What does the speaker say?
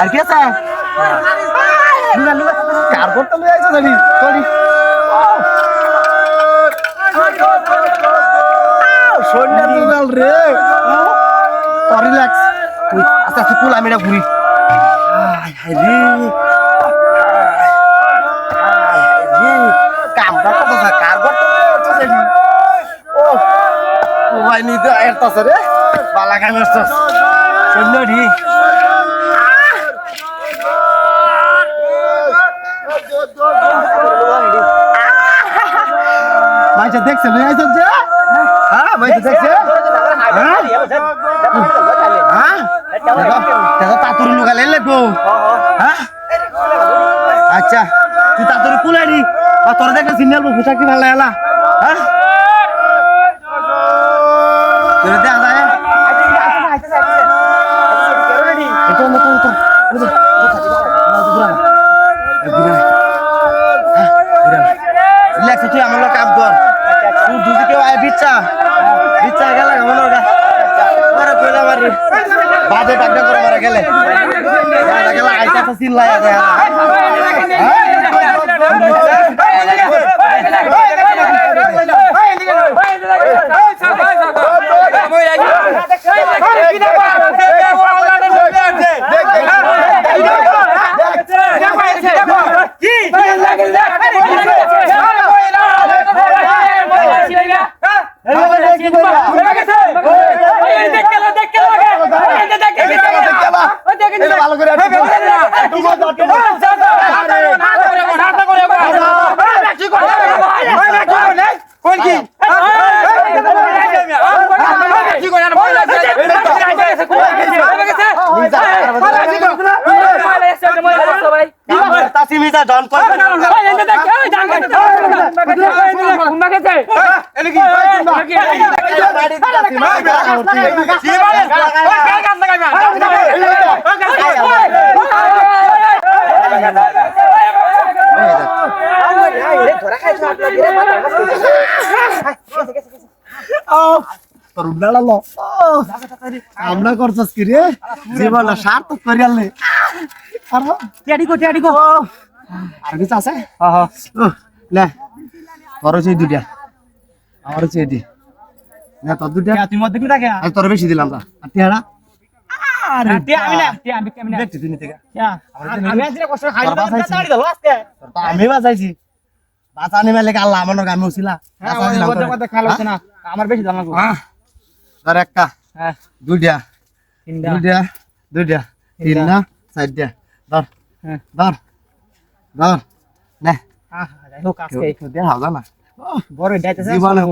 আর কি আছে কার্বনটা লয়ে আইছো জানি সরি সন্ধ্যা দুগাল রে রিল্যাক্স তুই আস্তে আস্তে পুল আমি না ঘুরি কামটা কত কার্বনটা জানি ও ভাই নিতে আইতাছ রে বালা কামছস সন্ধ্যা ঢি মাইছে দেখছে লই আইছ যে হ্যাঁ মাইছে দেখছে হ্যাঁ দাদা তাতুরি লুগালে লাগবো হ্যাঁ আচ্ছা তুই তাতুরি কুলাইনি বা তোর দেখে সিগন্যাল পোশাক কি ভালো লাগলা হ্যাঁ তোর দেখা যায় এটা মত তো রিল্যাক্স তুই আমার কাম কর তুই দুজি কেউ আয় বিচ্ছা গেল আমার মারা কইলা মারি বাজে টাকা করে মারা গেলে আইতা তো চিল্লাই আছে আমরা করছস কি রে জীবন সার্থক করিয়াল নে টিয়াডি কো আর কিছু আছে লে তোর সেই দুইটা আমার সেই দি না তোর দুইটা তুই মধ্যে কি রাখা আর তোর বেশি দিলাম না আর টিয়াড়া আরে টিয়া আমি কেমনে দেখছি তুই নিতে আমি আজকে কষ্ট খাই দাঁড়ি দল আজকে আমি বাজাইছি বাঁচানি মেলে আল্লাহ আমার গামে উছিলা কথা খালো না আমার বেশি দাম লাগবে ধর একটা হ্যাঁ দুইটা তিন না চারটা ধর ধর ধর নে যাই হোক আজকে দে হাওলা না বড় ডাইতেছে জীবনে